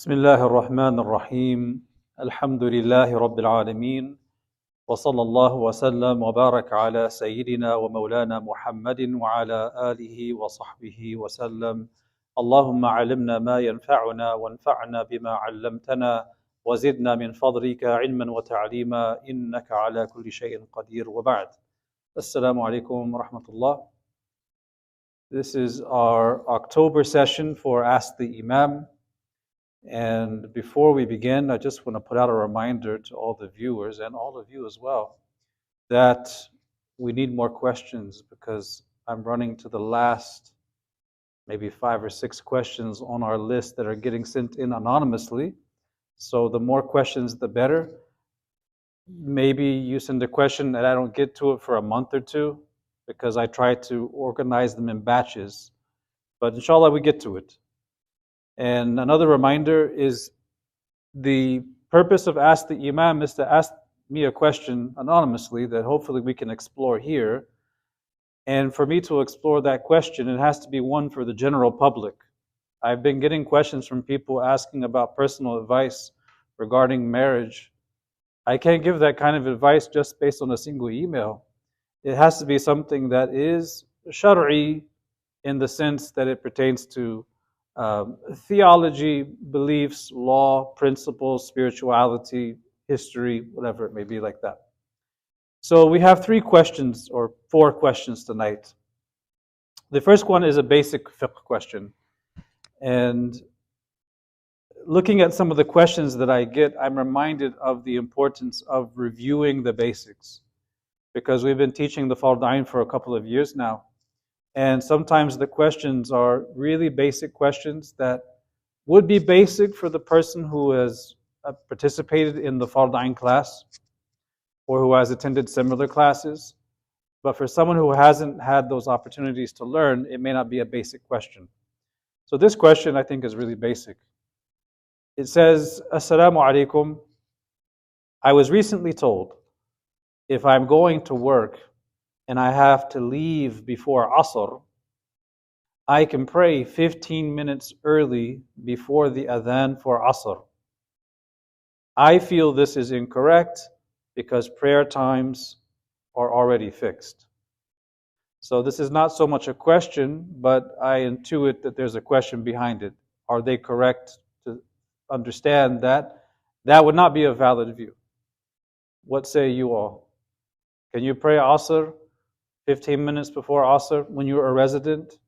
بسم الله الرحمن الرحيم الحمد لله رب العالمين وصلى الله وسلم وبارك على سيدنا ومولانا محمد وعلى آله وصحبه وسلم. اللهم علمنا ما ينفعنا وانفعنا بما علمتنا وزدنا من فضلك علما وتعليما إنك على كل شيء قدير. وبعد. السلام عليكم ورحمة الله. This is our October session for Ask the Imam. And before we begin, I just want to put out a reminder to all the viewers and all of you as well that we need more questions because I'm running to the last maybe 5 or 6 questions on our list that are getting sent in anonymously. So the more questions, the better. Maybe you send a question and I don't get to it for a month or two because I try to organize them in batches. But inshallah, we get to it. And another reminder is the purpose of Ask the Imam is to ask me a question anonymously that hopefully we can explore here. And for me to explore that question, it has to be one for the general public. I've been getting questions from people asking about personal advice regarding marriage. I can't give that kind of advice just based on a single email. It has to be something that is shar'i in the sense that it pertains to theology, beliefs, law, principles, spirituality, history, whatever it may be like that. So we have 3 questions or 4 questions tonight. The first one is a basic fiqh question. And looking at some of the questions that I get, I'm reminded of the importance of reviewing the basics. Because we've been teaching the Fard Ain for a couple of years now. And sometimes the questions are really basic questions that would be basic for the person who has participated in the Fard Ain class or who has attended similar classes. But for someone who hasn't had those opportunities to learn, it may not be a basic question. So this question I think is really basic. It says, Assalamu alaikum. I was recently told if I'm going to work and I have to leave before Asr, I can pray 15 minutes early before the adhan for Asr. I feel this is incorrect because prayer times are already fixed. So this is not so much a question, but I intuit that there's a question behind it. Are they correct to understand that? That would not be a valid view. What say you all? Can you pray Asr 15 minutes before Asr when you're a resident?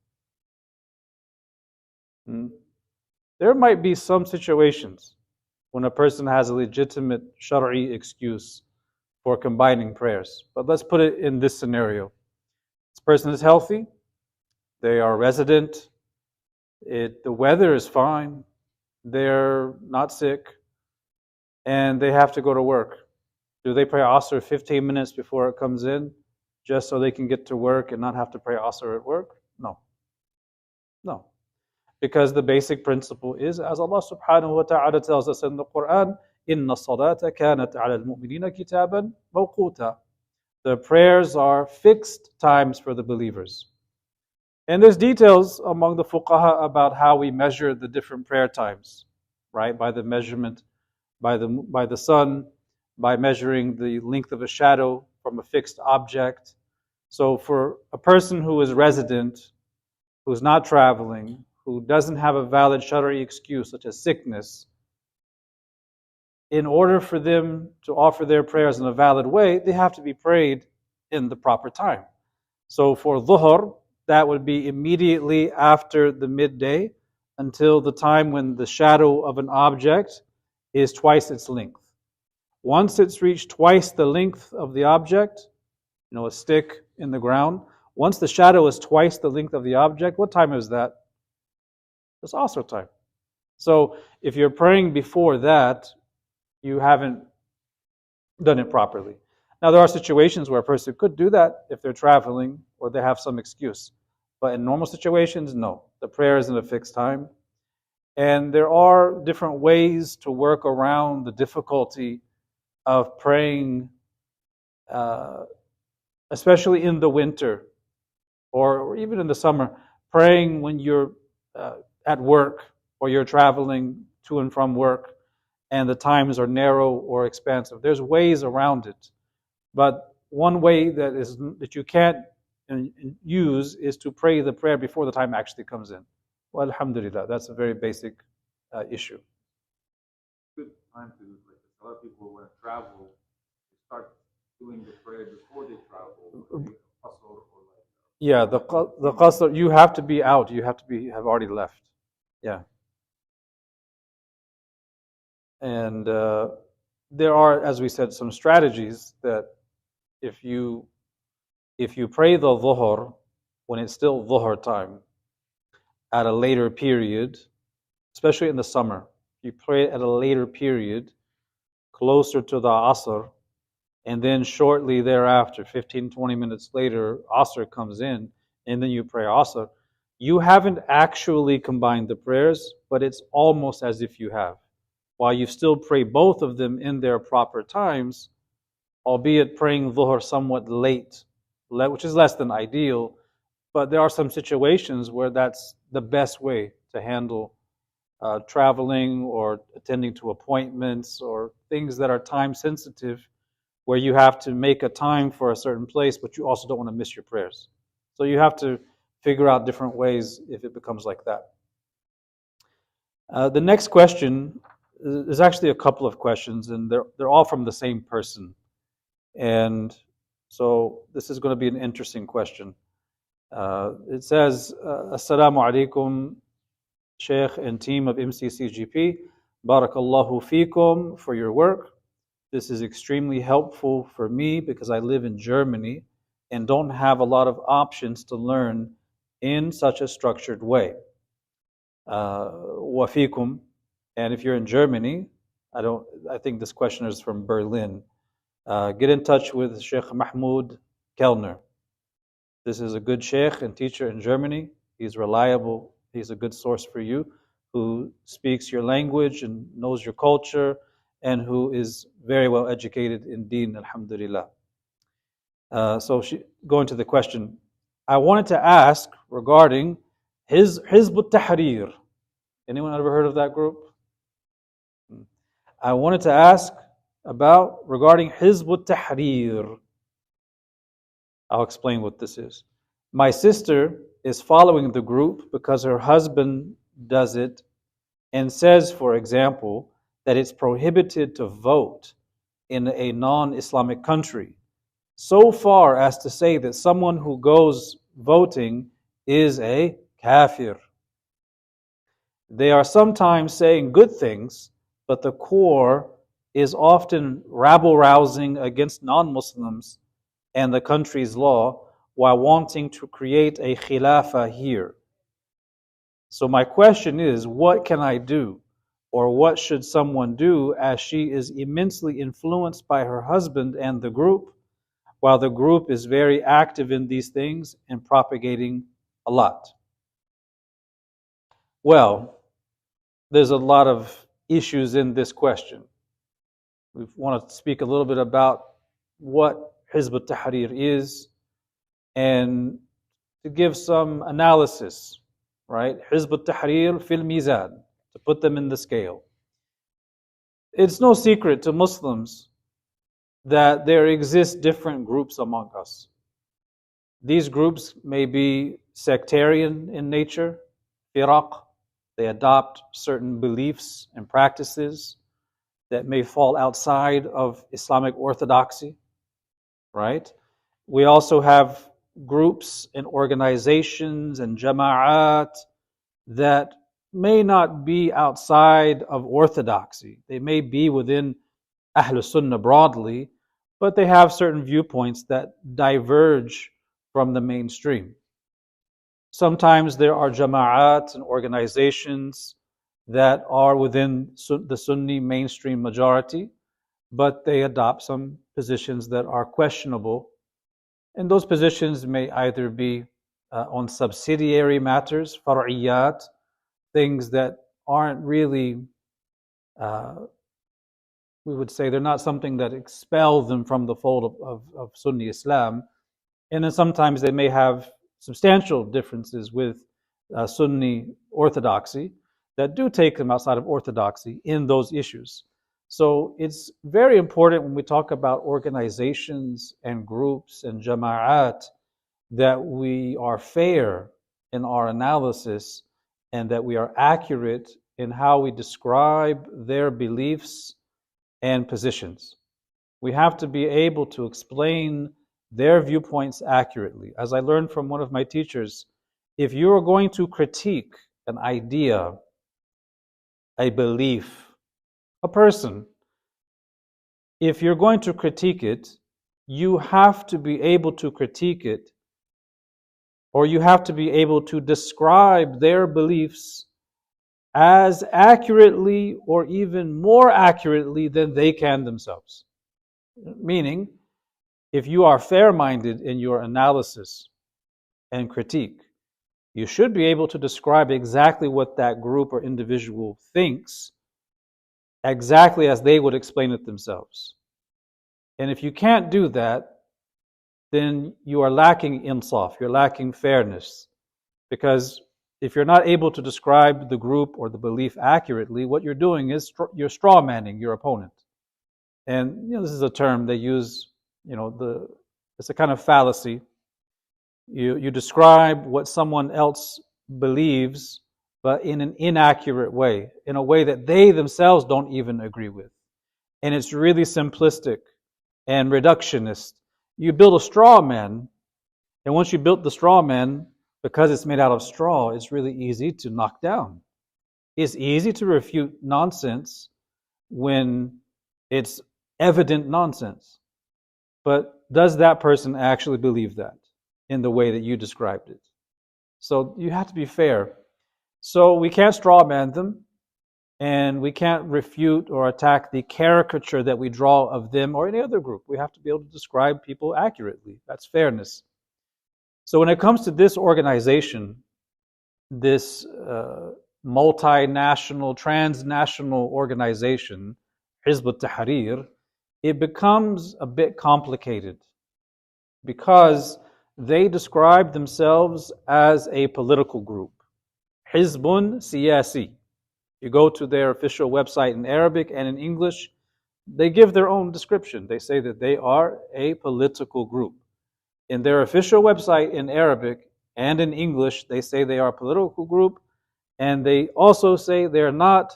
There might be some situations when a person has a legitimate shar'i excuse for combining prayers. But let's put it in this scenario. This person is healthy, they are resident, the weather is fine, they're not sick, and they have to go to work. Do they pray Asr 15 minutes before it comes in just so they can get to work and not have to pray Asr at work? No. No. Because the basic principle is, as Allah subhanahu wa ta'ala tells us in the Quran, إِنَّ الصَّلَاةَ كَانَتْ عَلَى الْمُؤْمِنِينَ كِتَابًا مَوْقُوتًا. The prayers are fixed times for the believers. And there's details among the fuqaha about how we measure the different prayer times, right? By the measurement, by the sun, by measuring the length of a shadow from a fixed object. So for a person who is resident, who's not traveling, who doesn't have a valid shar'i excuse such as sickness, in order for them to offer their prayers in a valid way, they have to be prayed in the proper time. So for dhuhr, that would be immediately after the midday until the time when the shadow of an object is twice its length. Once it's reached twice the length of the object, a stick in the ground, once the shadow is twice the length of the object, what time is that? It's Asr time. So if you're praying before that, you haven't done it properly. Now there are situations where a person could do that if they're traveling or they have some excuse. But in normal situations, no. The prayer is in a fixed time. And there are different ways to work around the difficulty of praying, especially in the winter or even in the summer, praying when you're at work or you're traveling to and from work, and the times are narrow or expansive. There's ways around it, but one way that you can't use is to pray the prayer before the time actually comes in. Well, alhamdulillah, that's a very basic issue. Good time to do like this. A lot of people when travel, they start doing the prayer before they travel. Yeah, the qasr, you have to be out. You have to have already left. Yeah. And there are, as we said, some strategies that if you pray the dhuhr when it's still dhuhr time at a later period, especially in the summer, you pray at a later period, closer to the asr, and then shortly thereafter, 15, 20 minutes later, asr comes in, and then you pray asr, you haven't actually combined the prayers, but it's almost as if you have. While you still pray both of them in their proper times, albeit praying dhuhr somewhat late, which is less than ideal, but there are some situations where that's the best way to handle traveling or attending to appointments or things that are time sensitive, where you have to make a time for a certain place, but you also don't want to miss your prayers. So you have to figure out different ways if it becomes like that. The next question is actually a couple of questions, and they're all from the same person. And so this is going to be an interesting question. It says, Assalamu alaikum, Sheikh and team of MCCGP. Barakallahu feekum for your work. This is extremely helpful for me because I live in Germany and don't have a lot of options to learn in such a structured way. Wafikum, and if you're in Germany, I think this questioner is from Berlin. Get in touch with Sheikh Mahmoud Kellner. This is a good sheikh and teacher in Germany. He's reliable. He's a good source for you, who speaks your language and knows your culture, and who is very well educated in deen, alhamdulillah. Going to the question, I wanted to ask regarding Hizb al-Tahrir. Anyone ever heard of that group? I wanted to ask regarding Hizb al-Tahrir. I'll explain what this is. My sister is following the group because her husband does it and says, for example, that it's prohibited to vote in a non-Islamic country, so far as to say that someone who goes voting is a kafir. They are sometimes saying good things, but the core is often rabble-rousing against non-Muslims and the country's law while wanting to create a khilafah here. So my question is, what can I do? Or what should someone do, as she is immensely influenced by her husband and the group, while the group is very active in these things and propagating a lot? Well, there's a lot of issues in this question. We want to speak a little bit about what Hizb al-Tahrir is and to give some analysis, right? Hizb al-Tahrir fil mizan, to put them in the scale. It's no secret to Muslims that there exist different groups among us. These groups may be sectarian in nature, firaq. They adopt certain beliefs and practices that may fall outside of Islamic orthodoxy, right? We also have groups and organizations and jama'at that may not be outside of orthodoxy. They may be within Ahl Sunnah broadly, but they have certain viewpoints that diverge from the mainstream. Sometimes there are jama'at and organizations that are within the Sunni mainstream majority, but they adopt some positions that are questionable. And those positions may either be on subsidiary matters, far'iyat, things that aren't really, we would say they're not something that expels them from the fold of Sunni Islam. And then sometimes they may have substantial differences with Sunni orthodoxy. that do take them outside of orthodoxy in those issues. So it's very important when we talk about organizations and groups and jama'at that we are fair in our analysis and that we are accurate in how we describe their beliefs and positions. We have to be able to explain their viewpoints accurately. As I learned from one of my teachers, if you are going to critique an idea, a belief, a person, if you're going to critique it, you have to be able to critique it, or you have to be able to describe their beliefs as accurately or even more accurately than they can themselves. Meaning, if you are fair minded in your analysis and critique, you should be able to describe exactly what that group or individual thinks exactly as they would explain it themselves. And if you can't do that, then you are lacking insaf, you're lacking fairness. Because if you're not able to describe the group or the belief accurately, what you're doing is you're straw manning your opponent. And this is a term they use, it's a kind of fallacy. You describe what someone else believes, but in an inaccurate way, in a way that they themselves don't even agree with. And it's really simplistic and reductionist. You build a straw man, and once you built the straw man, because it's made out of straw, it's really easy to knock down. It's easy to refute nonsense when it's evident nonsense. But does that person actually believe that in the way that you described it? So you have to be fair. So we can't straw man them, and we can't refute or attack the caricature that we draw of them or any other group. We have to be able to describe people accurately. That's fairness. So when it comes to this organization, this multinational, transnational organization, Hizb al-Tahrir, it becomes a bit complicated because they describe themselves as a political group. Hizbun Siyasi. You go to their official website in Arabic and in English, they give their own description. They say that they are a political group. In their official website in Arabic and in English, they say they are a political group, and they also say they're not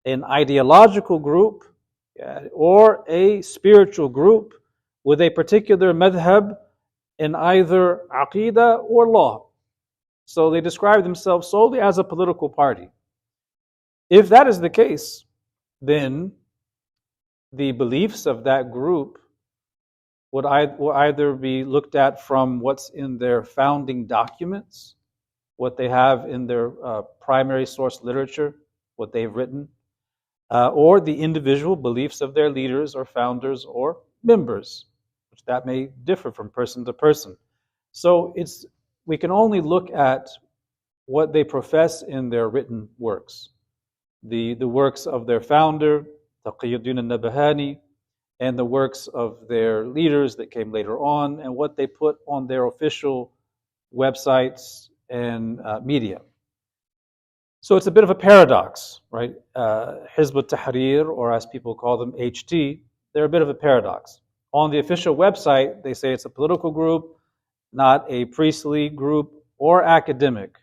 an ideological group or a spiritual group with a particular madhab in either aqidah or law. So they describe themselves solely as a political party. If that is the case, then the beliefs of that group will either be looked at from what's in their founding documents, what they have in their primary source literature, what they've written, or the individual beliefs of their leaders or founders or members, which that may differ from person to person. So we can only look at what they profess in their written works. The works of their founder, Taqiyuddin al-Nabahani, and the works of their leaders that came later on, and what they put on their official websites and media. So it's a bit of a paradox, right? Hizb al-Tahrir, or as people call them, HT, they're a bit of a paradox. On the official website, they say it's a political group, not a priestly group or academic.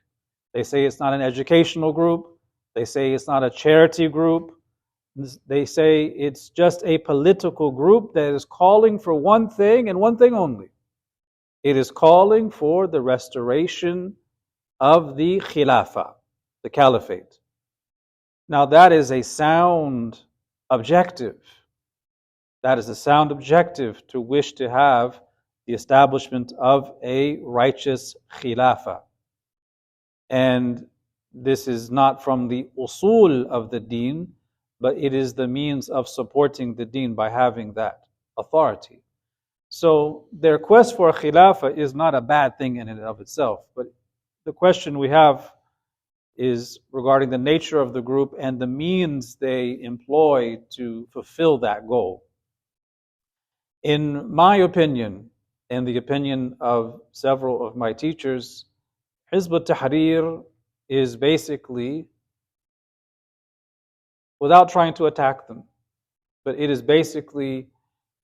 They say it's not an educational group. They say it's not a charity group. They say it's just a political group that is calling for one thing and one thing only. It is calling for the restoration of the Khilafah, the Caliphate. Now that is a sound objective. That is a sound objective to wish to have the establishment of a righteous Khilafah. And this is not from the usul of the deen, but it is the means of supporting the deen by having that authority. So their quest for a khilafah is not a bad thing in and of itself, but the question we have is regarding the nature of the group and the means they employ to fulfill that goal. In my opinion, and the opinion of several of my teachers, Hizb al-Tahrir is basically without trying to attack them. But it is basically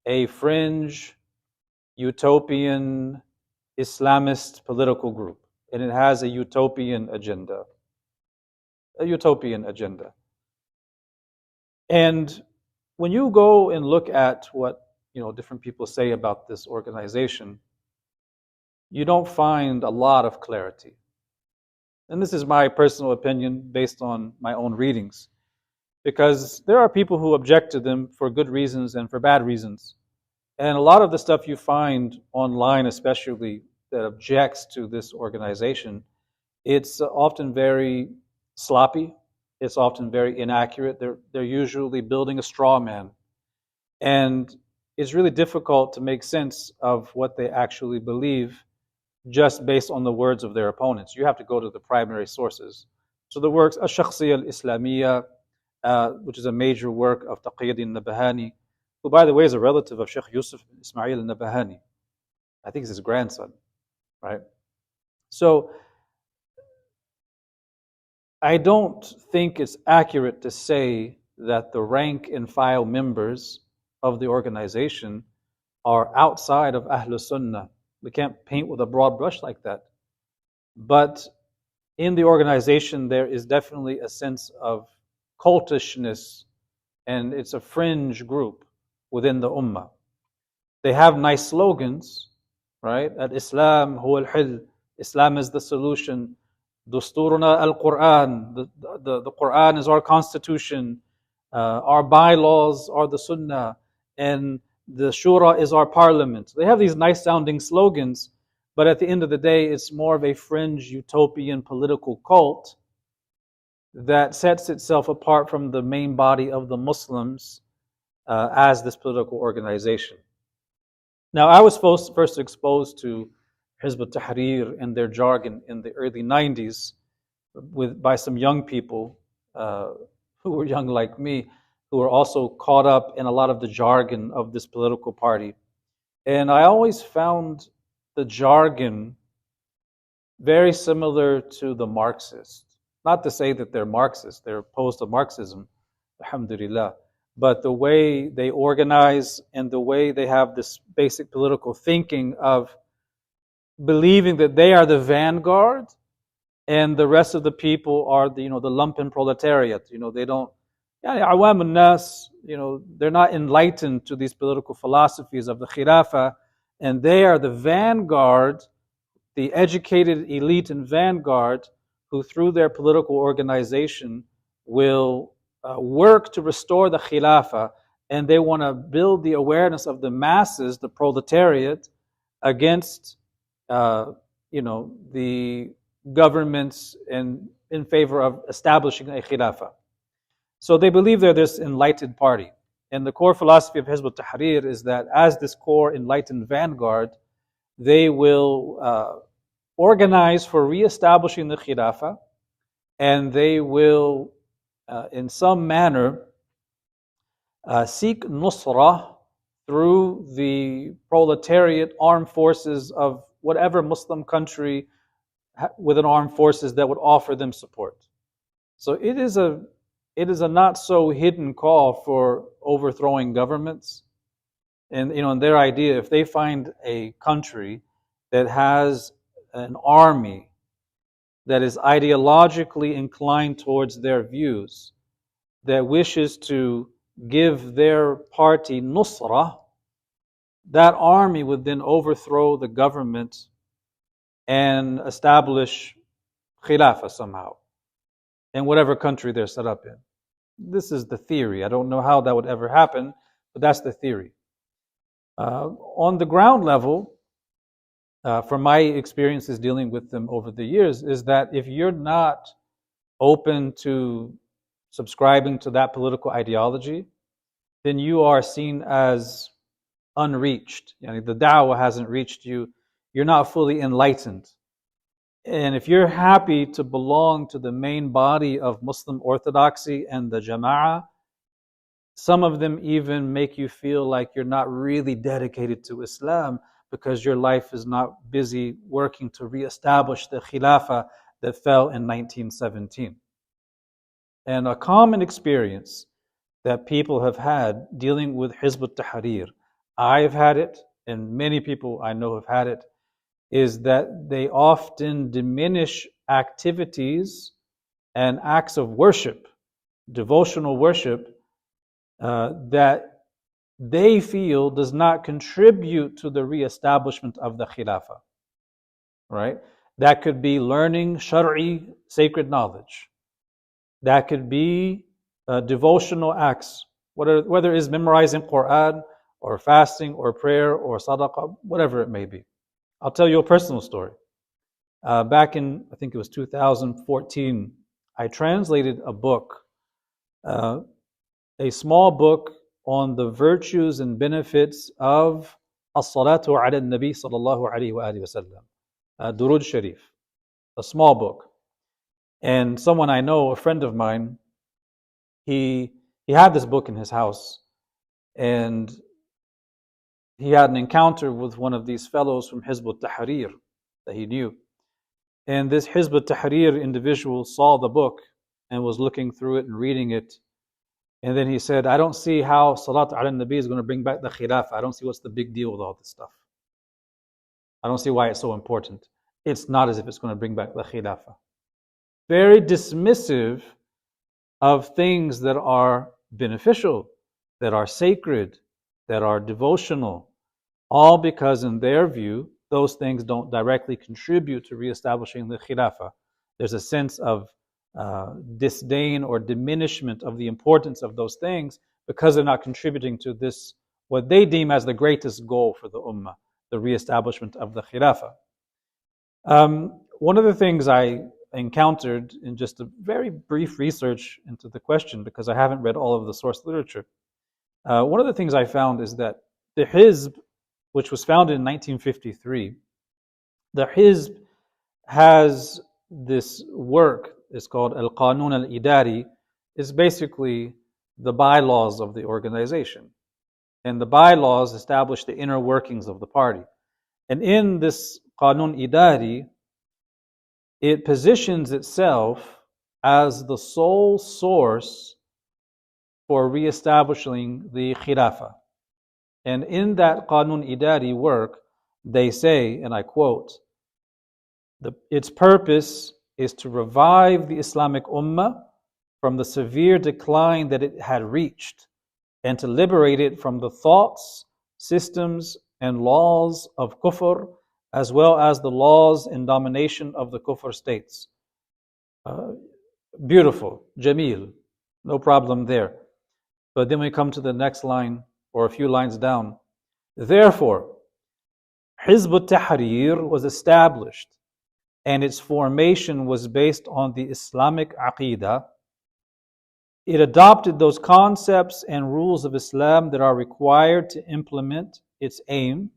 a fringe, utopian, Islamist political group. And it has a utopian agenda. A utopian agenda. And when you go and look at what different people say about this organization, you don't find a lot of clarity. And this is my personal opinion based on my own readings, because there are people who object to them for good reasons and for bad reasons. And a lot of the stuff you find online, especially that objects to this organization, it's often very sloppy. It's often very inaccurate. They're usually building a straw man. And it's really difficult to make sense of what they actually believe just based on the words of their opponents. You have to go to the primary sources. So the works, Al-Shakhsiyya al-Islamiyya, which is a major work of Taqiyuddin Nabahani, who, by the way, is a relative of Sheikh Yusuf Ismail al-Nabahani. I think it's his grandson, right? So I don't think it's accurate to say that the rank and file members of the organization are outside of Ahlul Sunnah. We can't paint with a broad brush like that. But in the organization, there is definitely a sense of cultishness, and it's a fringe group within the Ummah. They have nice slogans, right? Al-Islam huwa al-hil. Islam is the solution. Dusturuna al-Quran. The Quran is our constitution. Our bylaws are the Sunnah. And the Shura is our parliament. They have these nice sounding slogans, but at the end of the day, it's more of a fringe utopian political cult that sets itself apart from the main body of the Muslims as this political organization. Now, I was first exposed to Hizb al-Tahrir and their jargon in the early 90s by some young people who were young like me, who were also caught up in a lot of the jargon of this political party. And I always found the jargon very similar to the Marxists. Not to say that they're Marxists, they're opposed to Marxism, alhamdulillah. But the way they organize and the way they have this basic political thinking of believing that they are the vanguard and the rest of the people are the lumpen proletariat. They don't, awam al-nas, they're not enlightened to these political philosophies of the Khilafah, and they are the vanguard, the educated elite and vanguard, who through their political organization will work to restore the Khilafah, and they want to build the awareness of the masses, the proletariat, against the governments and in favor of establishing a Khilafah. So they believe they're this enlightened party. And the core philosophy of Hizb al-Tahrir is that as this core enlightened vanguard, they will organize for reestablishing the Khilafah, and they will, in some manner, seek nusrah through the proletariat armed forces of whatever Muslim country with an armed forces that would offer them support. So it is a not so hidden call for overthrowing governments. And in their idea, if they find a country that has an army that is ideologically inclined towards their views, that wishes to give their party nusrah, that army would then overthrow the government and establish khilafah somehow in whatever country they're set up in. This is the theory. I don't know how that would ever happen, but that's the theory. On the ground level, from my experiences dealing with them over the years, is that if you're not open to subscribing to that political ideology, then you are seen as unreached. The da'wah hasn't reached you. You're not fully enlightened. And if you're happy to belong to the main body of Muslim orthodoxy and the Jama'ah, some of them even make you feel like you're not really dedicated to Islam because your life is not busy working to reestablish the Khilafah that fell in 1917. And a common experience that people have had dealing with Hizb al-Tahrir, I've had it, and many people I know have had it, is that they often diminish activities and acts of worship, devotional worship, that they feel does not contribute to the reestablishment of the Khilafah, right? That could be learning Shari'i sacred knowledge. That could be devotional acts, whether it's memorizing Quran or fasting or prayer or sadaqah, whatever it may be. I'll tell you a personal story. Back in, I think it was 2014, I translated a book, a small book on the virtues and benefits of as-salatu ala nabi sallallahu alayhi wa sallam, Durud Sharif, a small book. And someone I know, a friend of mine, he had this book in his house, and he had an encounter with one of these fellows from Hizb al-Tahrir that he knew. And this Hizb al-Tahrir individual saw the book and was looking through it and reading it. And then he said, I don't see how Salat ala Nabi is going to bring back the Khilafah. I don't see what's the big deal with all this stuff. I don't see why it's so important. It's not as if it's going to bring back the Khilafah. Very dismissive of things that are beneficial, that are sacred, that are devotional, all because in their view, those things don't directly contribute to reestablishing the Khilafah. There's a sense of disdain or diminishment of the importance of those things because they're not contributing to this, what they deem as the greatest goal for the Ummah, the reestablishment of the Khilafah. One of the things I encountered in just a very brief research into the question, because I haven't read all of the source literature, one of the things I found is that the Hizb, which was founded in 1953, the Hizb has this work, it's called al-Qanun al-Idari, is basically the bylaws of the organization. And the bylaws establish the inner workings of the party. And in this Qanun Idari, it positions itself as the sole source for reestablishing the Khilafah. And in that Qanun Idari work, they say, and I quote, its purpose is to revive the Islamic Ummah from the severe decline that it had reached and to liberate it from the thoughts, systems, and laws of kufr, as well as the laws and domination of the kufr states. Beautiful, Jamil, no problem there. But then we come to the next line, or a few lines down. Therefore, Hizb al-Tahrir was established, and its formation was based on the Islamic Aqidah. It adopted those concepts and rules of Islam that are required to implement its aim.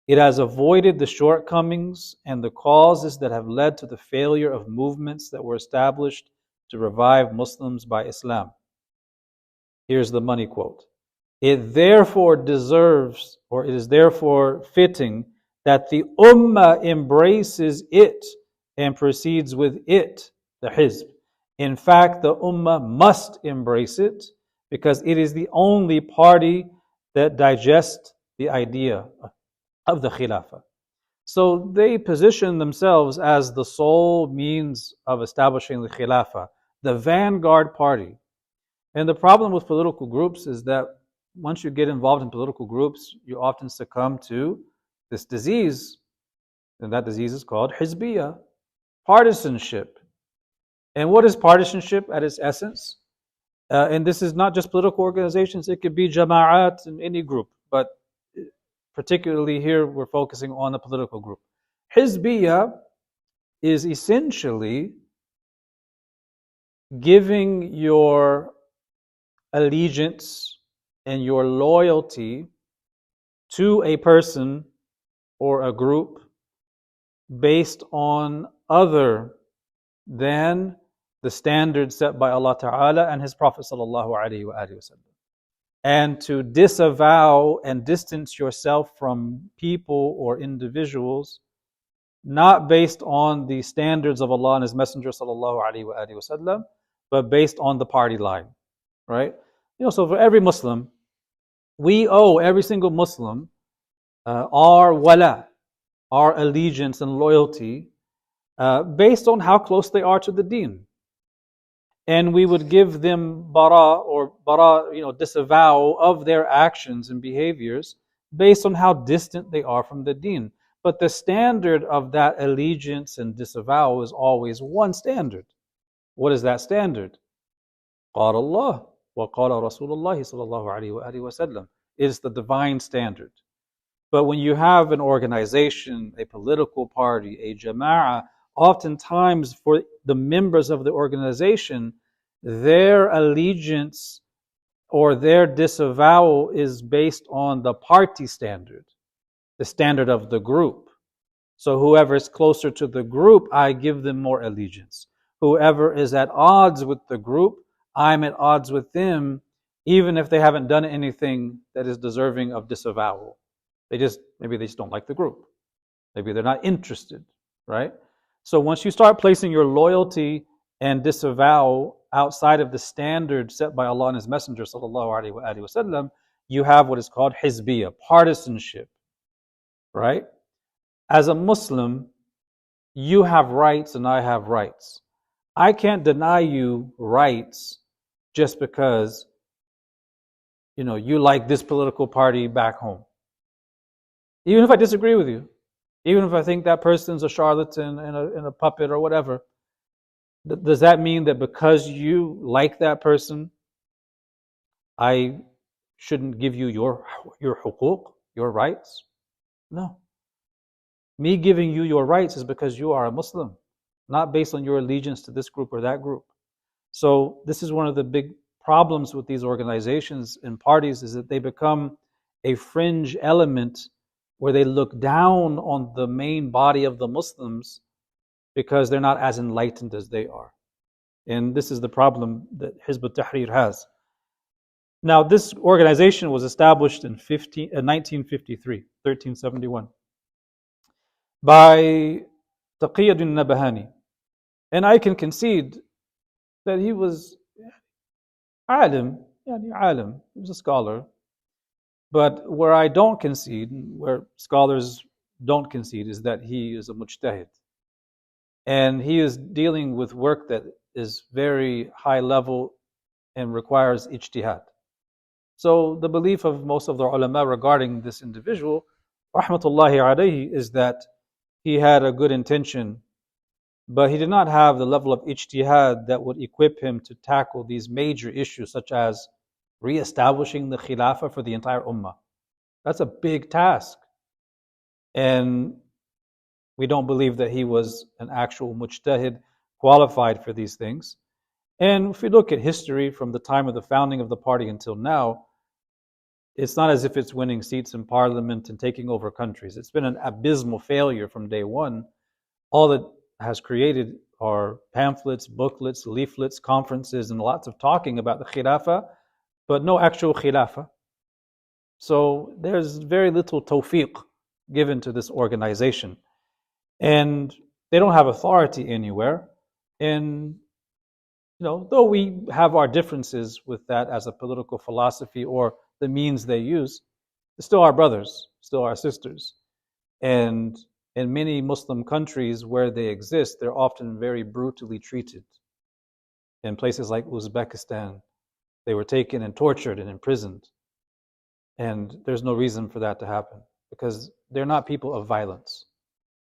It has avoided the shortcomings and the causes that have led to the failure of movements that were established to revive Muslims by Islam. Here's the money quote. It therefore deserves, or it is therefore fitting, that the Ummah embraces it and proceeds with it, the Hizb. In fact, the Ummah must embrace it because it is the only party that digests the idea of the Khilafah. So they position themselves as the sole means of establishing the Khilafah, the vanguard party. And the problem with political groups is that once you get involved in political groups, you often succumb to this disease. And that disease is called Hizbiyah, partisanship. And what is partisanship at its essence? And this is not just political organizations, it could be jama'at in any group, but particularly here we're focusing on a political group. Hizbiyah is essentially giving your allegiance and your loyalty to a person or a group based on other than the standards set by Allah Ta'ala and His Prophet Sallallahu Alaihi Wasallam. And to disavow and distance yourself from people or individuals not based on the standards of Allah and His Messenger Sallallahu Alaihi Wasallam, but based on the party line, right? So for every Muslim, we owe every single Muslim our wala, our allegiance and loyalty based on how close they are to the deen. And we would give them disavow of their actions and behaviors based on how distant they are from the deen. But the standard of that allegiance and disavow is always one standard. What is that standard? قال الله وقال رسول الله صلى الله عليه وآله وسلم. It is the divine standard. But when you have an organization, a political party, a jama'ah, oftentimes for the members of the organization, their allegiance or their disavowal is based on the party standard, the standard of the group. So whoever is closer to the group, I give them more allegiance. Whoever is at odds with the group, I'm at odds with them, even if they haven't done anything that is deserving of disavowal. Maybe they just don't like the group. Maybe they're not interested, right? So once you start placing your loyalty and disavow outside of the standard set by Allah and His Messenger sallallahu alaihi wasallam, you have what is called hizbiyah, partisanship, right? As a Muslim, you have rights and I have rights. I can't deny you rights just because you like this political party back home. Even if I disagree with you, even if I think that person's a charlatan and a puppet or whatever, does that mean that because you like that person, I shouldn't give you your huquq, your rights? No. Me giving you your rights is because you are a Muslim, not based on your allegiance to this group or that group. So this is one of the big problems with these organizations and parties, is that they become a fringe element where they look down on the main body of the Muslims because they're not as enlightened as they are. And this is the problem that Hizb al-Tahrir has. Now, this organization was established in 1953, 1371, by Taqiyuddin Nabahani. And I can concede that he was alim, he was a scholar. But where I don't concede, where scholars don't concede, is that he is a mujtahid. And he is dealing with work that is very high level and requires ijtihad. So the belief of most of the ulama regarding this individual, rahmatullahi alayhi, is that he had a good intention, but he did not have the level of ijtihad that would equip him to tackle these major issues, such as re-establishing the khilafah for the entire ummah. That's a big task. And we don't believe that he was an actual mujtahid qualified for these things. And if we look at history from the time of the founding of the party until now, it's not as if it's winning seats in parliament and taking over countries. It's been an abysmal failure from day one. All it has created are pamphlets, booklets, leaflets, conferences, and lots of talking about the khilafah, but no actual khilafah. So there's very little tawfiq given to this organization. And they don't have authority anywhere. And though we have our differences with that as a political philosophy or the means they use, they're still our brothers, still our sisters. And in many Muslim countries where they exist, they're often very brutally treated. In places like Uzbekistan, they were taken and tortured and imprisoned. And there's no reason for that to happen, because they're not people of violence.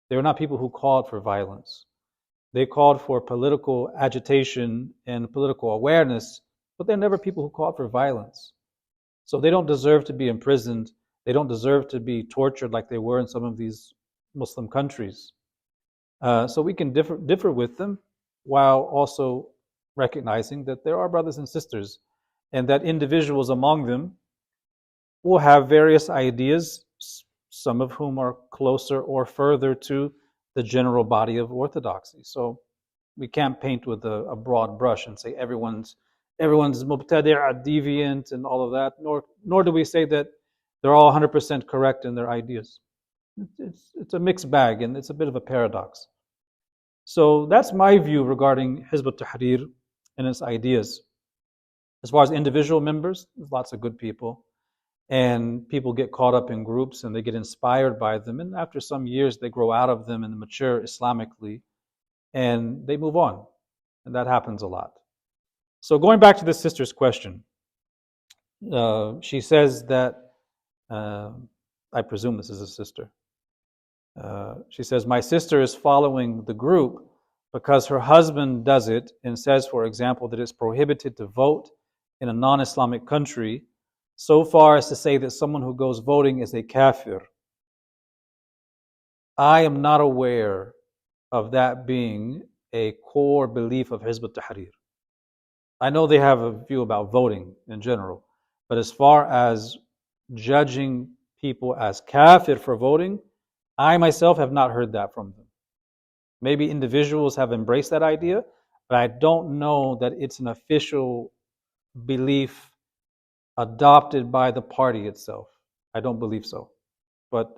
They were not people who called for violence. They called for political agitation and political awareness, but they're never people who called for violence. So they don't deserve to be imprisoned. They don't deserve to be tortured like they were in some of these Muslim countries. So we can differ with them while also recognizing that there are brothers and sisters, and that individuals among them will have various ideas, some of whom are closer or further to the general body of orthodoxy. So we can't paint with a broad brush and say everyone's mubtadi', deviant, and all of that. Nor do we say that they're all 100% correct in their ideas. It's a mixed bag, and it's a bit of a paradox. So that's my view regarding Hizb al-Tahrir and its ideas. As far as individual members, there's lots of good people. And people get caught up in groups and they get inspired by them. And after some years, they grow out of them and mature Islamically and they move on. And that happens a lot. So going back to this sister's question, she says that, I presume this is a sister. She says, my sister is following the group because her husband does it and says, for example, that it's prohibited to vote in a non-Islamic country, so far as to say that someone who goes voting is a kafir. I am not aware of that being a core belief of Hizb al-Tahrir. I know they have a view about voting in general, but as far as judging people as kafir for voting, I myself have not heard that from them. Maybe individuals have embraced that idea, but I don't know that it's an official belief adopted by the party itself. I don't believe so, but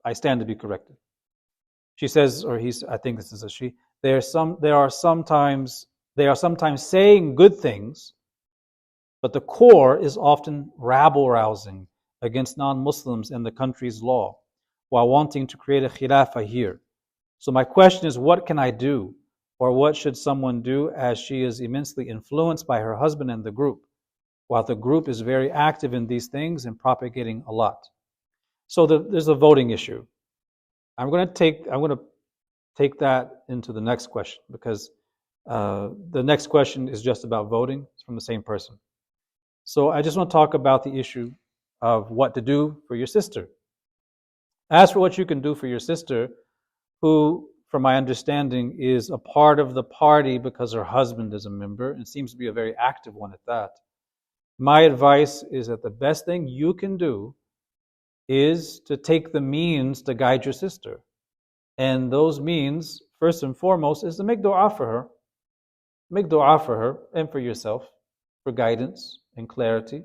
I stand to be corrected. She says, or he's, I think this is a she, they are sometimes saying good things, but the core is often rabble-rousing against non-Muslims and the country's law, while wanting to create a khilafah here. So my question is, what can I do? Or what should someone do, as she is immensely influenced by her husband and the group, while the group is very active in these things and propagating a lot? So there's a voting issue. I'm going to take that into the next question, because the next question is just about voting. It's from the same person. So I just want to talk about the issue of what to do for your sister. As for what you can do for your sister, who, from my understanding, is a part of the party because her husband is a member and seems to be a very active one at that, my advice is that the best thing you can do is to take the means to guide your sister. And those means, first and foremost, is to make dua for her. Make dua for her and for yourself, for guidance and clarity.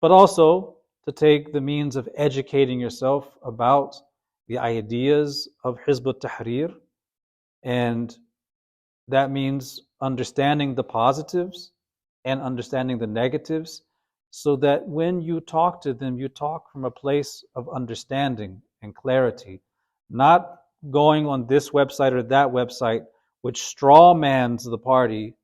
But also to take the means of educating yourself about the ideas of Hizb al-Tahrir. And that means understanding the positives and understanding the negatives, so that when you talk to them, you talk from a place of understanding and clarity, not going on this website or that website, which straw mans the party.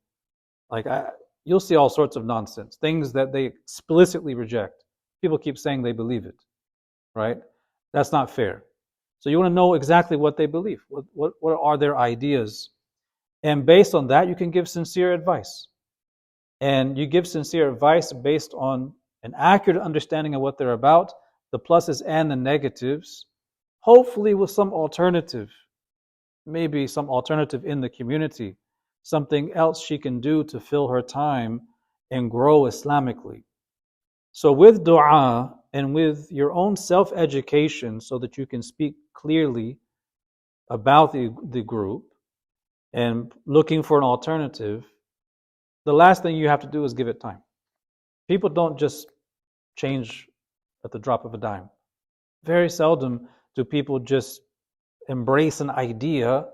You'll see all sorts of nonsense, things that they explicitly reject. People keep saying they believe it, right? That's not fair. So you want to know exactly what they believe. What are their ideas? And based on that, you can give sincere advice. And you give sincere advice based on an accurate understanding of what they're about, the pluses and the negatives, hopefully with some alternative, maybe some alternative in the community, something else she can do to fill her time and grow Islamically. So with dua and with your own self-education, so that you can speak clearly about the group and looking for an alternative, the last thing you have to do is give it time. People don't just change at the drop of a dime. Very seldom do people just embrace an idea,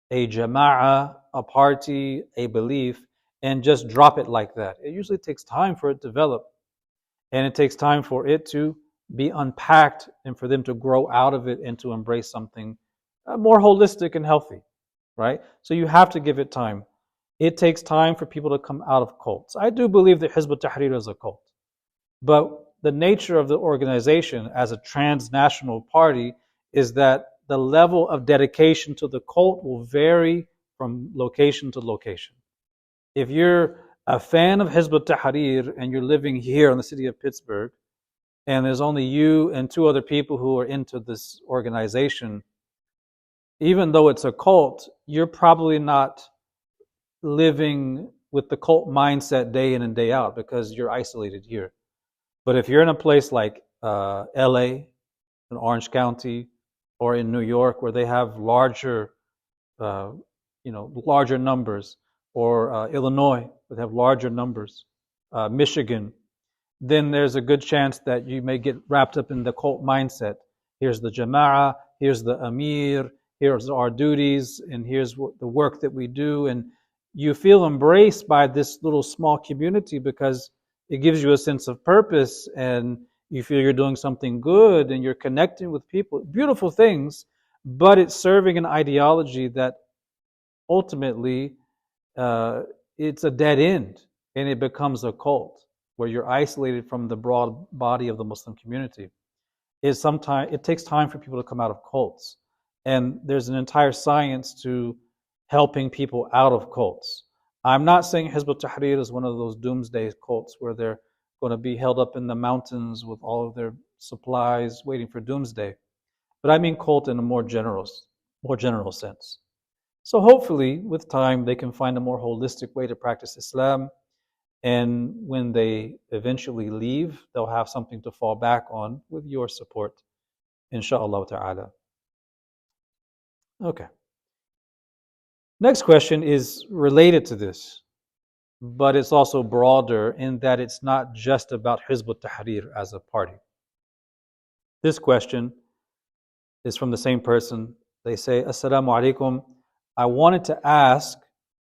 a jama'ah, a party, a belief, and just drop it like that. It usually takes time for it to develop, and it takes time for it to be unpacked and for them to grow out of it and to embrace something more holistic and healthy, right? So you have to give it time. It takes time for people to come out of cults. I do believe that Hizb al-Tahrir is a cult, but the nature of the organization as a transnational party is that the level of dedication to the cult will vary from location to location. If you're a fan of Hizb al-Tahrir and you're living here in the city of Pittsburgh, and there's only you and two other people who are into this organization, even though it's a cult, you're probably not living with the cult mindset day in and day out because you're isolated here. But if you're in a place like LA, in Orange County, or in New York, where they have larger numbers, or Illinois, where they have larger numbers, Michigan, then there's a good chance that you may get wrapped up in the cult mindset. Here's the Jama'ah, here's the Amir, here's our duties, and here's the work that we do. And you feel embraced by this little small community because it gives you a sense of purpose and you feel you're doing something good and you're connecting with people. Beautiful things, but it's serving an ideology that ultimately uh, it's a dead end and it becomes a cult where you're isolated from the broad body of the Muslim community. It takes time for people to come out of cults, and there's an entire science to helping people out of cults. I'm not saying Hizb al-Tahrir is one of those doomsday cults where they're going to be held up in the mountains with all of their supplies waiting for doomsday, but I mean cult in a more general sense. So hopefully, with time, they can find a more holistic way to practice Islam. And when they eventually leave, they'll have something to fall back on with your support, inshallah ta'ala. Okay. Next question is related to this, but it's also broader in that it's not just about Hizb ut-Tahrir as a party. This question is from the same person. They say, Assalamu alaikum. I wanted to ask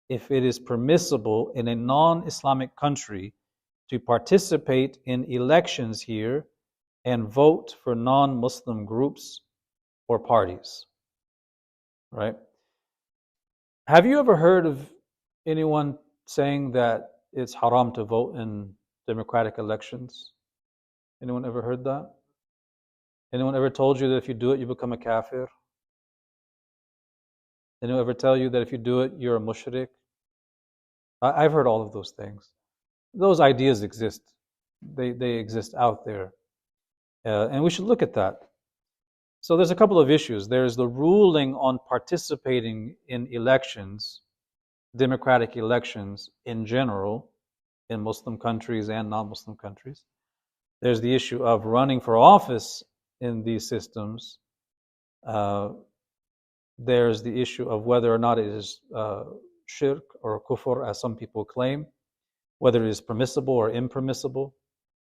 if it is permissible in a non-Islamic country to participate in elections here and vote for non-Muslim groups or parties, right? Have you ever heard of anyone saying that it's haram to vote in democratic elections? Anyone ever heard that? Anyone ever told you that if you do it, you become a kafir? Anyone ever tell you that if you do it, you're a mushrik? I've heard all of those things. Those ideas exist. They exist out there. And we should look at that. So there's a couple of issues. There's the ruling on participating in elections, democratic elections in general, in Muslim countries and non-Muslim countries. There's the issue of running for office in these systems. There's the issue of whether or not it is shirk or kufr, as some people claim, whether it is permissible or impermissible.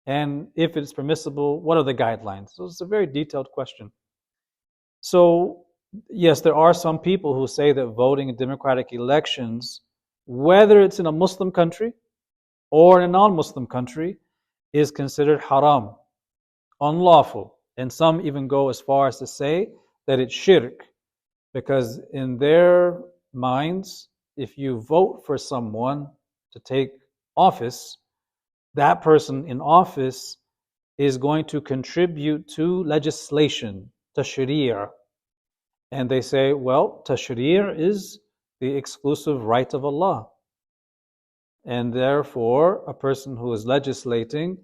And if it's permissible, what are the guidelines? So it's a very detailed question. So, yes, there are some people who say that voting in democratic elections, whether it's in a Muslim country or in a non-Muslim country, is considered haram, unlawful. And some even go as far as to say that it's shirk, because in their minds, if you vote for someone to take office, that person in office is going to contribute to legislation, to sharia. And they say, well, tashrir is the exclusive right of Allah. And therefore, a person who is legislating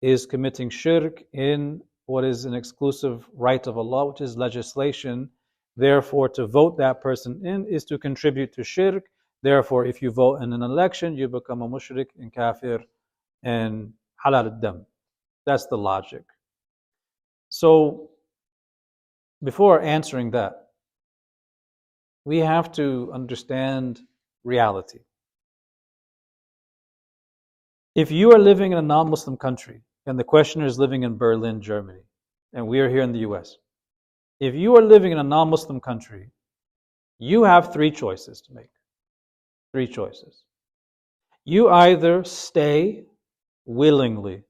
is committing shirk in what is an exclusive right of Allah, which is legislation. Therefore, to vote that person in is to contribute to shirk. Therefore, if you vote in an election, you become a mushrik and kafir and halal al-dam. That's the logic. So, before answering that, we have to understand reality. If you are living in a non-Muslim country, and the questioner is living in Berlin, Germany, and we are here in the US, if you are living in a non-Muslim country, you have three choices to make. Three choices. You either stay willingly,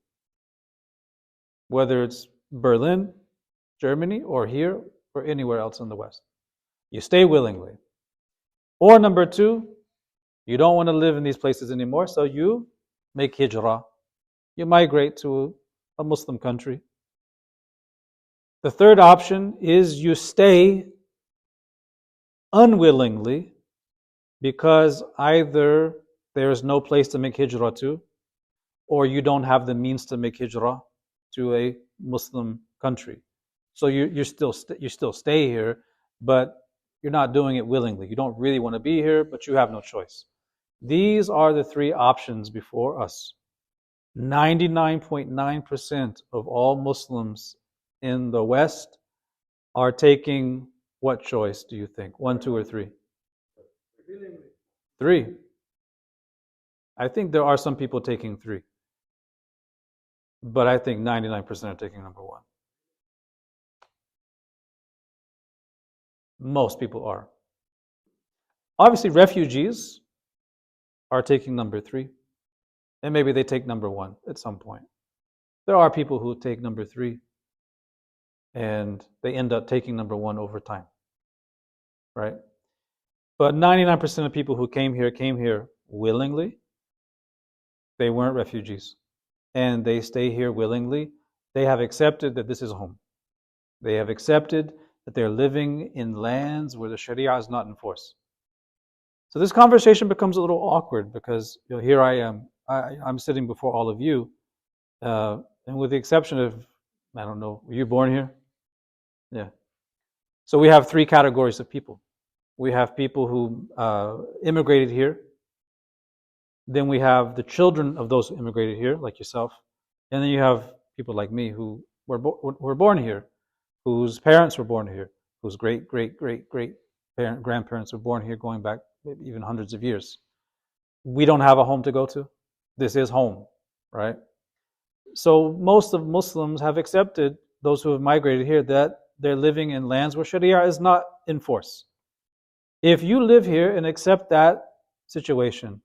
whether it's Berlin, Germany, or here, or anywhere else in the West. You stay willingly. Or number two, you don't want to live in these places anymore, so you make hijrah. You migrate to a Muslim country. The third option is you stay unwillingly because either there is no place to make hijrah to, or you don't have the means to make hijrah to a Muslim country. So you still stay here, but you're not doing it willingly. You don't really want to be here, but you have no choice. These are the three options before us. 99.9% of all Muslims in the West are taking what choice do you think? One, two, or three? Three. I think there are some people taking three, but I think 99% are taking number one. Most people are. Obviously, refugees are taking number 3, and maybe they take number 1 at some point. There are people who take number 3 and they end up taking number 1 over time, right? But 99% of people who came here willingly. They weren't refugees, and they stay here willingly. They have accepted that this is home. They have accepted that they're living in lands where the Sharia is not in force. So this conversation becomes a little awkward because here I am. I'm sitting before all of you, and with the exception of, I don't know, were you born here? Yeah. So we have 3 categories of people. We have people who immigrated here. Then we have the children of those who immigrated here, like yourself. And then you have people like me who were born here, whose parents were born here, whose great grandparents were born here, going back maybe even hundreds of years. We don't have a home to go to. This is home, right? So most of Muslims have accepted, those who have migrated here, that they're living in lands where Sharia is not in force. If you live here and accept that situation,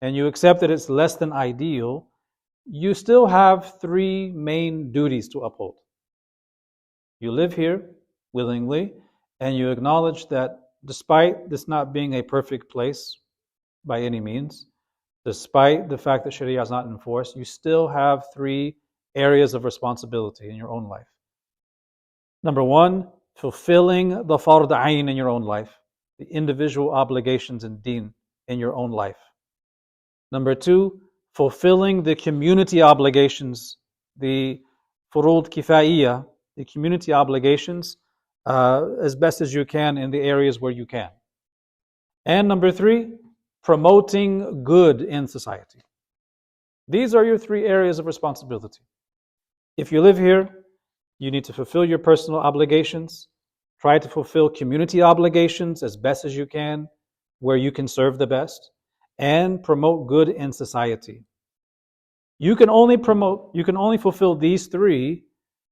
and you accept that it's less than ideal, you still have 3 main duties to uphold. You live here willingly, and you acknowledge that despite this not being a perfect place by any means, despite the fact that Sharia is not enforced, you still have 3 areas of responsibility in your own life. Number 1, fulfilling the fard ayn in your own life, the individual obligations in deen in your own life. Number 2, fulfilling the community obligations, the furud kifaiya, the community obligations, as best as you can in the areas where you can. And number 3, promoting good in society. These are your 3 areas of responsibility. If you live here, you need to fulfill your personal obligations, try to fulfill community obligations as best as you can, where you can serve the best, and promote good in society. You can only fulfill these 3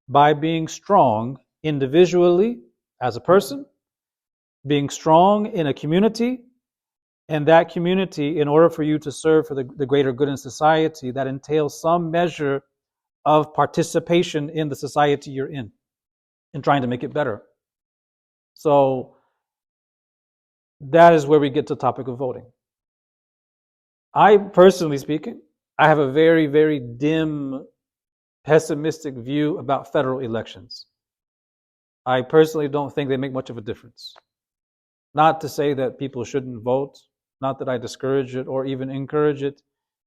by being strong individually as a person, being strong in a community, and that community, in order for you to serve for the greater good in society, that entails some measure of participation in the society you're in and trying to make it better. So that is where we get to the topic of voting. I, personally speaking, I have a very, very dim, pessimistic view about federal elections. I personally don't think they make much of a difference. Not to say that people shouldn't vote, not that I discourage it or even encourage it.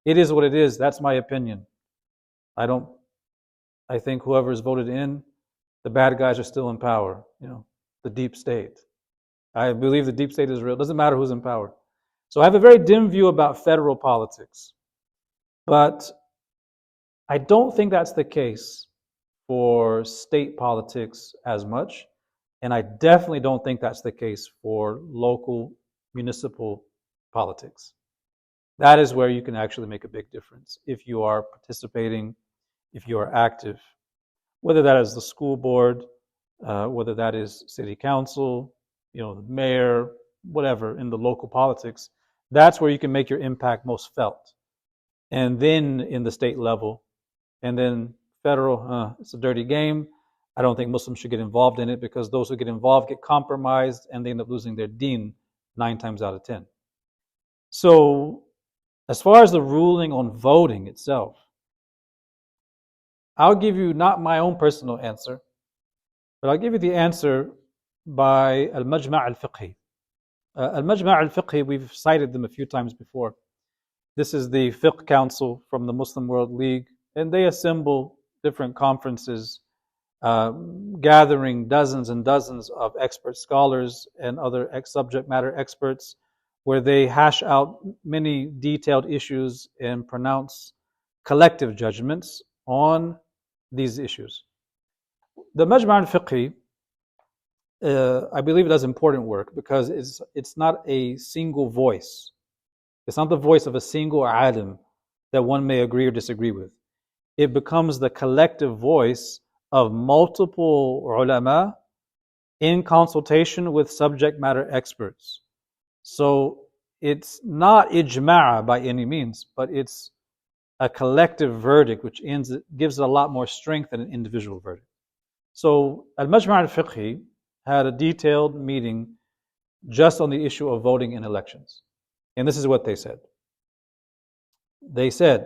It is what it is. That's my opinion. I think whoever is voted in, the bad guys are still in power, the deep state. I believe the deep state is real. It doesn't matter who's in power. So I have a very dim view about federal politics. But I don't think that's the case for state politics as much. And I definitely don't think that's the case for local municipal politics. That is where you can actually make a big difference if you are participating, if you are active. Whether that is the school board, whether that is city council, the mayor, whatever, in the local politics, that's where you can make your impact most felt. And then in the state level, and then federal, it's a dirty game. I don't think Muslims should get involved in it because those who get involved get compromised and they end up losing their deen 9 times out of 10. So as far as the ruling on voting itself, I'll give you not my own personal answer, but I'll give you the answer by al-Majma' al-Fiqhi. Al-Majma' al-Fiqhi, we've cited them a few times before. This is the Fiqh Council from the Muslim World League, and they assemble different conferences, gathering dozens and dozens of expert scholars and other subject matter experts, where they hash out many detailed issues and pronounce collective judgments on these issues. The Majma' al-Fiqhi, I believe it does important work because it's not a single voice. It's not the voice of a single alim that one may agree or disagree with. It becomes the collective voice of multiple ulama in consultation with subject matter experts. So it's not ijma' by any means, but it's a collective verdict, which gives it a lot more strength than an individual verdict. So Al-Majma' al-Fiqhi had a detailed meeting just on the issue of voting in elections. And this is what they said. They said,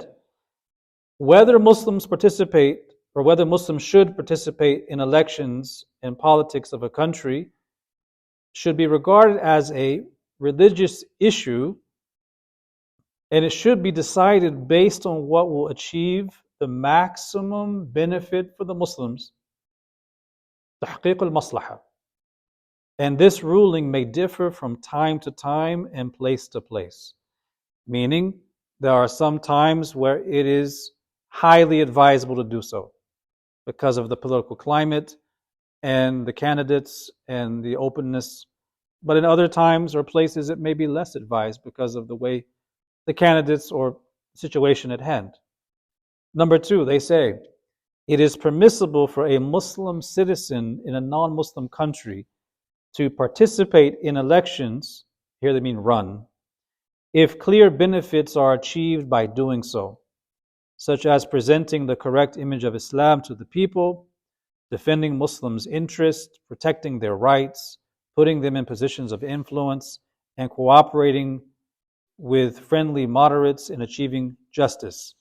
whether Muslims participate or whether Muslims should participate in elections and politics of a country should be regarded as a religious issue, and it should be decided based on what will achieve the maximum benefit for the Muslims. تحقيق المصلحة. And this ruling may differ from time to time and place to place. Meaning, there are some times where it is highly advisable to do so because of the political climate and the candidates and the openness. But in other times or places, it may be less advised because of the way the candidates or situation at hand. Number two, they say, it is permissible for a Muslim citizen in a non-Muslim country to participate in elections, here they mean run, if clear benefits are achieved by doing so, such as presenting the correct image of Islam to the people, defending Muslims' interests, protecting their rights, putting them in positions of influence, and cooperating with friendly moderates in achieving justice.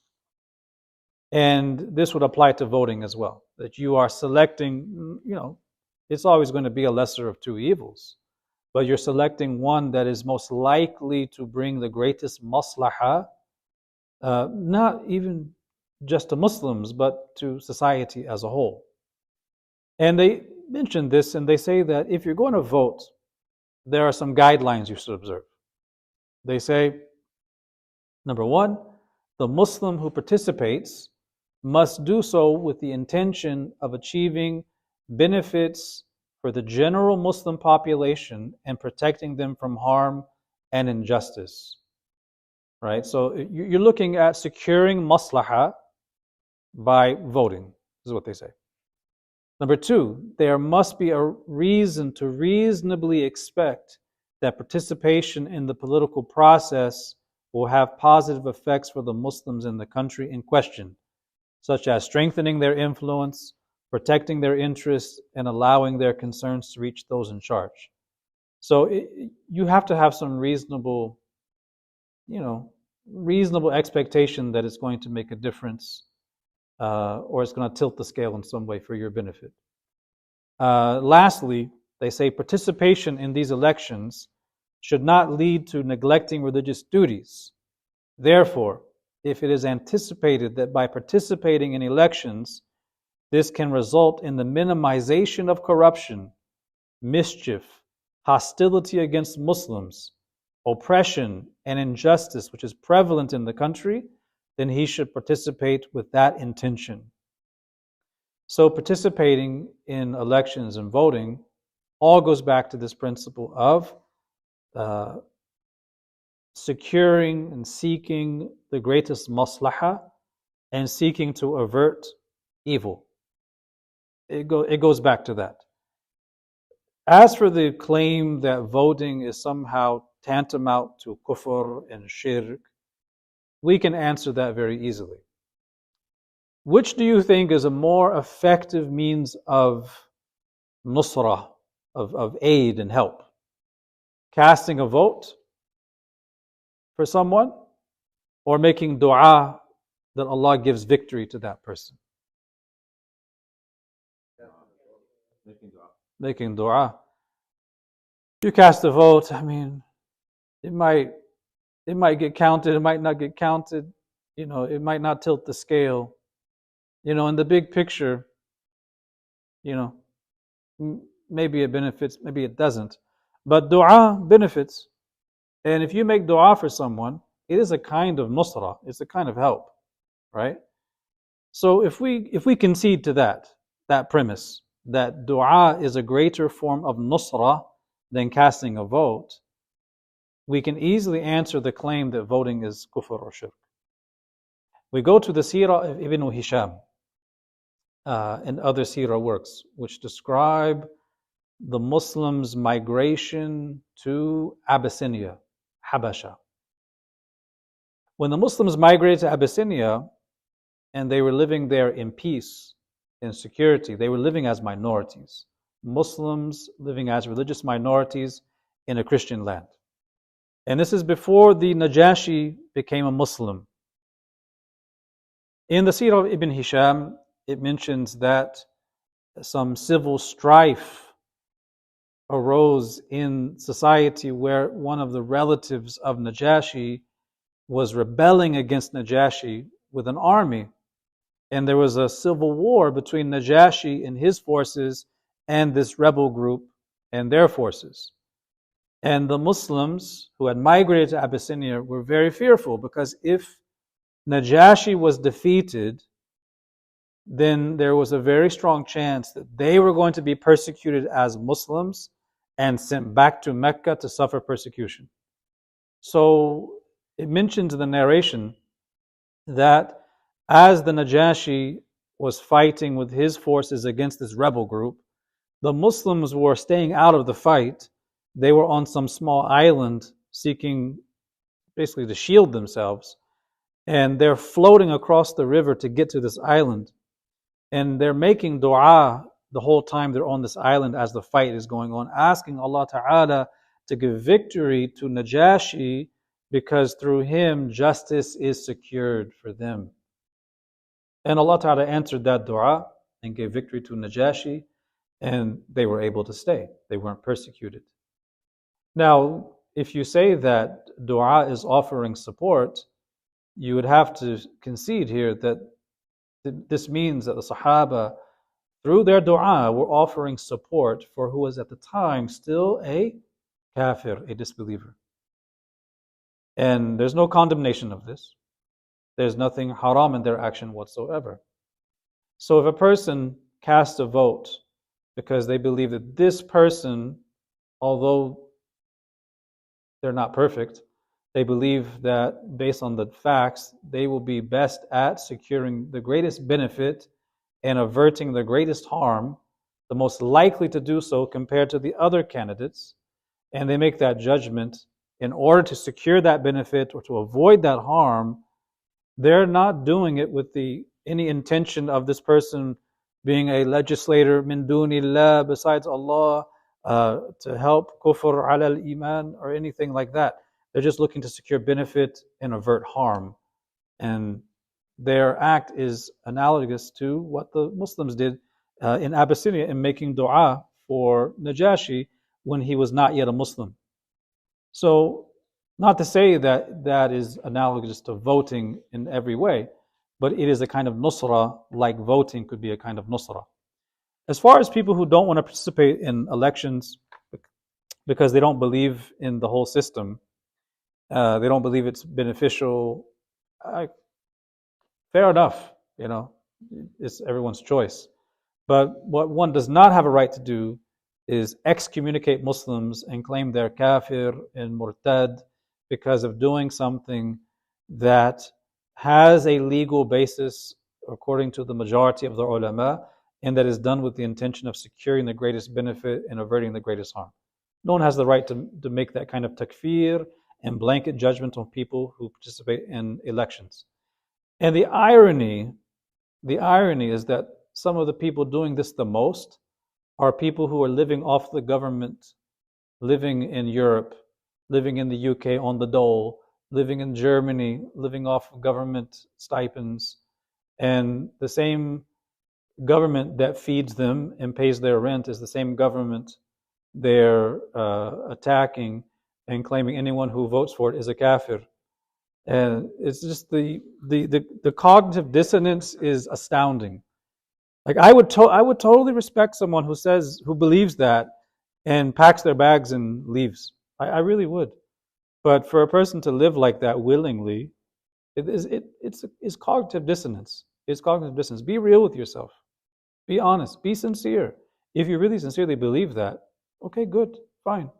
And this would apply to voting as well, that you are selecting, it's always going to be a lesser of two evils, but you're selecting one that is most likely to bring the greatest maslahah, not even just to Muslims, but to society as a whole. And they mention this, and they say that if you're going to vote, there are some guidelines you should observe. They say, number one, the Muslim who participates must do so with the intention of achieving benefits for the general Muslim population and protecting them from harm and injustice. Right? So you're looking at securing maslahah by voting, is what they say. Number two, there must be a reason to reasonably expect that participation in the political process will have positive effects for the Muslims in the country in question, such as strengthening their influence, protecting their interests, and allowing their concerns to reach those in charge. So you have to have some reasonable expectation that it's going to make a difference, or it's going to tilt the scale in some way for your benefit. Lastly, they say participation in these elections should not lead to neglecting religious duties. Therefore, if it is anticipated that by participating in elections, this can result in the minimization of corruption, mischief, hostility against Muslims, oppression, and injustice which is prevalent in the country, then he should participate with that intention. So participating in elections and voting all goes back to this principle of securing and seeking the greatest maslahah and seeking to avert evil. It goes back to that. As for the claim that voting is somehow tantamount to kufr and shirk, we can answer that very easily. Which do you think is a more effective means of nusrah, of aid and help? Casting a vote for someone, or making dua that Allah gives victory to that person? Making dua. You cast a vote, it might get counted, it might not get counted, it might not tilt the scale. In the big picture, maybe it benefits, maybe it doesn't. But dua benefits. And if you make dua for someone, it is a kind of nusrah, it's a kind of help, right? So if we concede to that premise, that dua is a greater form of nusrah than casting a vote, we can easily answer the claim that voting is kufr or shirk. We go to the seerah of Ibn Hisham and other seerah works, which describe the Muslims' migration to Abyssinia, Habasha. When the Muslims migrated to Abyssinia and they were living there in peace, in security, they were living as minorities. Muslims living as religious minorities in a Christian land. And this is before the Najashi became a Muslim. In the Seerah of Ibn Hisham, it mentions that some civil strife arose in society where one of the relatives of Najashi was rebelling against Najashi with an army. And there was a civil war between Najashi and his forces and this rebel group and their forces. And the Muslims who had migrated to Abyssinia were very fearful, because if Najashi was defeated, then there was a very strong chance that they were going to be persecuted as Muslims and sent back to Mecca to suffer persecution. So it mentions in the narration that as the Najashi was fighting with his forces against this rebel group, the Muslims were staying out of the fight. They were on some small island seeking basically to shield themselves. And they're floating across the river to get to this island. And they're making dua the whole time they're on this island as the fight is going on, asking Allah Ta'ala to give victory to Najashi, because through him justice is secured for them. And Allah Ta'ala answered that dua and gave victory to Najashi, and they were able to stay. They weren't persecuted. Now, if you say that dua is offering support, you would have to concede here that this means that the Sahaba, through their dua, were offering support for who was at the time still a kafir, a disbeliever. And there's no condemnation of this. There's nothing haram in their action whatsoever. So if a person casts a vote because they believe that this person, although they're not perfect, they believe that based on the facts, they will be best at securing the greatest benefit and averting the greatest harm, the most likely to do so compared to the other candidates, and they make that judgment in order to secure that benefit or to avoid that harm. They're not doing it with any intention of this person being a legislator min dunillah, besides Allah, to help kufr ala al-iman or anything like that. They're just looking to secure benefit and avert harm. And their act is analogous to what the Muslims did in Abyssinia in making dua for Najashi when he was not yet a Muslim. So, not to say that that is analogous to voting in every way, but it is a kind of nusra, like voting could be a kind of nusra. As far as people who don't want to participate in elections because they don't believe in the whole system, they don't believe it's beneficial, fair enough, it's everyone's choice. But what one does not have a right to do is excommunicate Muslims and claim they're kafir and murtad because of doing something that has a legal basis according to the majority of the ulama, and that is done with the intention of securing the greatest benefit and averting the greatest harm. No one has the right to make that kind of takfir and blanket judgment on people who participate in elections. And the irony is that some of the people doing this the most are people who are living off the government, living in Europe, living in the UK on the dole, living in Germany, living off of government stipends. And the same government that feeds them and pays their rent is the same government they're attacking and claiming anyone who votes for it is a kafir. And it's just the cognitive dissonance is astounding. Like I would totally respect someone who believes that and packs their bags and leaves. I really would. But for a person to live like that willingly, it's cognitive dissonance. It's cognitive dissonance. Be real with yourself. Be honest. Be sincere. If you really sincerely believe that, okay, good, fine.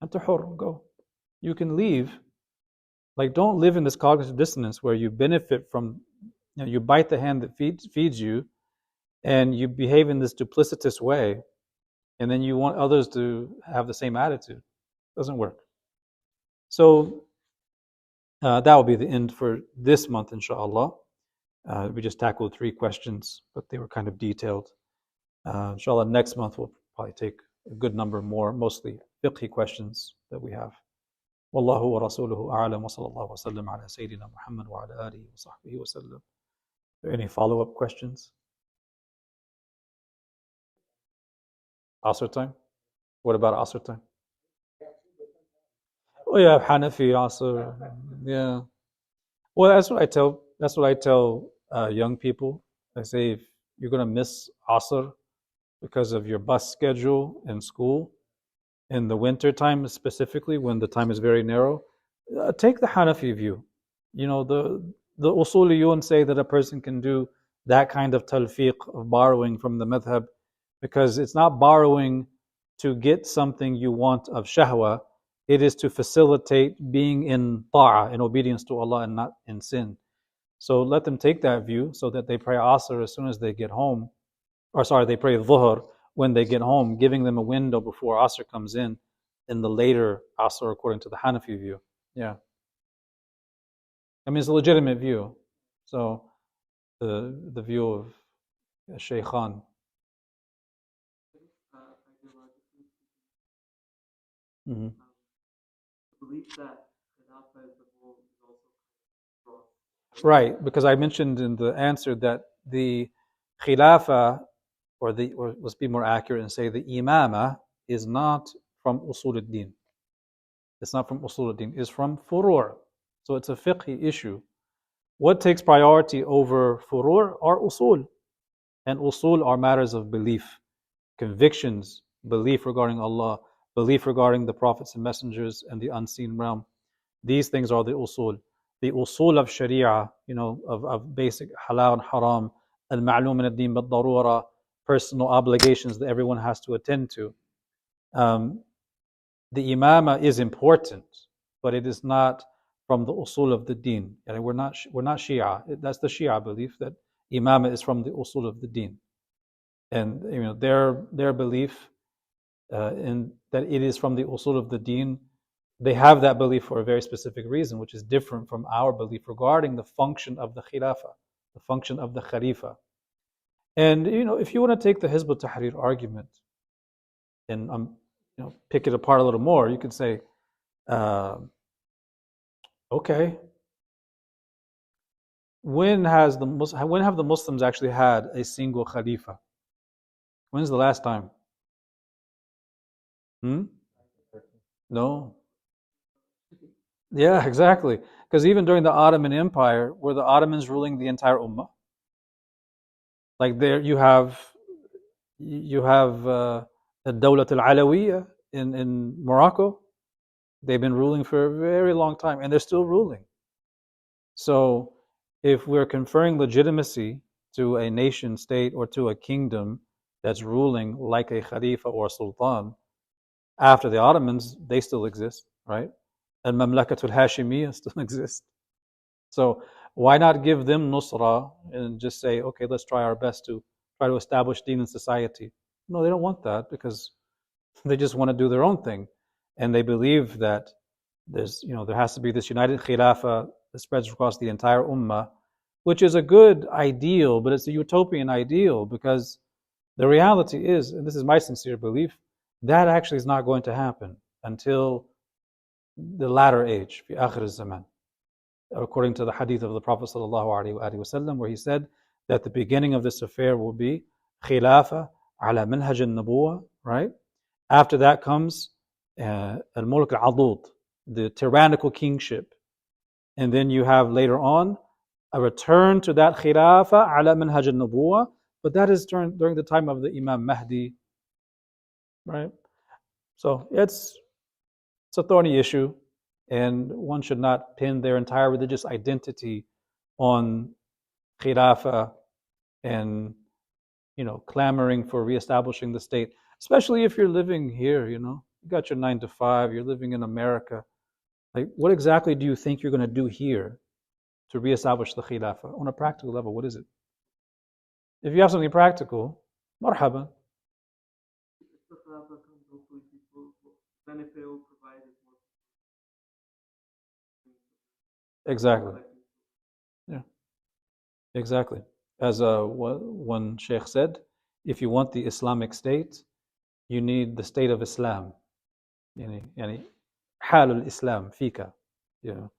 Anta hur, go. You can leave. Like, don't live in this cognitive dissonance where you benefit from, you bite the hand that feeds you, and you behave in this duplicitous way, and then you want others to have the same attitude. It doesn't work. So that will be the end for this month, inshallah. We just tackled 3 questions, but they were kind of detailed. Inshallah, next month we'll probably take a good number more, mostly fiqhi questions that we have. Wallahu wa rasuluhu a'lam wa sallallahu wa sallam ala Sayyidina Muhammad wa ala alihi wa sahbihi wa sallam. Are there any follow-up questions? Asr time? What about Asr time? Oh yeah, Hanafi, Asr. Yeah. Well, that's what I tell. That's what I tell young people. I say if you're gonna miss Asr because of your bus schedule in school, in the winter time specifically, when the time is very narrow, take the Hanafi view. You know, the usuliyun say that a person can do that kind of talfiq of borrowing from the madhab because it's not borrowing to get something you want of shahwa. It is to facilitate being in ta'ah, in obedience to Allah and not in sin. So let them take that view so that they pray Asr as soon as they get home, or sorry, they pray Dhuhr when they get home, giving them a window before Asr comes in the later Asr according to the Hanafi view. Yeah. I mean, it's a legitimate view. So the view of Shaykhan. Mm-hmm. Believe that Khilafah is the goal is also wrong. Right, because I mentioned in the answer that the Khilafah, or let's be more accurate and say the Imama, is not from Usul al-Din. It's not from Usul al-Din. It's from Furur. So it's a fiqhi issue. What takes priority over Furur are Usul. And Usul are matters of belief, convictions, belief regarding Allah, belief regarding the prophets and messengers and the unseen realm. These things are the Usul. The Usul of Sharia, you know, of basic halal and haram, al-ma'lum min ad-din bid-darura, personal obligations that everyone has to attend to. The imama is important, but it is not from the usul of the deen. And we're not Shia. That's the Shia belief that imama is from the usul of the deen, and you know their belief in that it is from the usul of the deen. They have that belief for a very specific reason, which is different from our belief regarding the function of the khilafah, the function of the khalifa. And you know, if you want to take the Hizb al-Tahrir argument and pick it apart a little more, you could say, okay, when have the Muslims actually had a single Khalifa? When's the last time? No. Yeah, exactly. Because even during the Ottoman Empire, were the Ottomans ruling the entire Ummah? Like there, you have the Dawlat al-Alawiyya in Morocco. They've been ruling for a very long time, and they're still ruling. So, if we're conferring legitimacy to a nation state or to a kingdom that's ruling like a Khalifa or a Sultan, after the Ottomans, they still exist, right? And Mamlakatul Hashimiyya still exists. So why not give them nusra and just say, okay, let's try our best to try to establish deen in society? No, they don't want that because they just want to do their own thing. And they believe that there has to be this united khilafah that spreads across the entire ummah, which is a good ideal, but it's a utopian ideal because the reality is, and this is my sincere belief, that actually is not going to happen until the latter age, fi akhir zaman, according to the hadith of the Prophet ﷺ, where he said that the beginning of this affair will be khilafah ala manhaj al-nubuwah, right? After that comes al-mulk al-adud, the tyrannical kingship. And then you have later on a return to that khilafah ala manhaj al-nubuwah, but that is during the time of the Imam Mahdi, right? So it's a thorny issue, and one should not pin their entire religious identity on khilafah and clamoring for reestablishing the state, especially if you're living here. You got your 9 to 5, you're living in America. Like, what exactly do you think you're going to do here to reestablish the khilafah on a practical level? What is it? If you have something practical, marhaban. If the Khilafah comes, hopefully people will benefit, will provide it more. Exactly. Yeah. Exactly. As one sheikh said, if you want the Islamic State, you need the state of Islam. يعني حال الإسلام فيك. You know,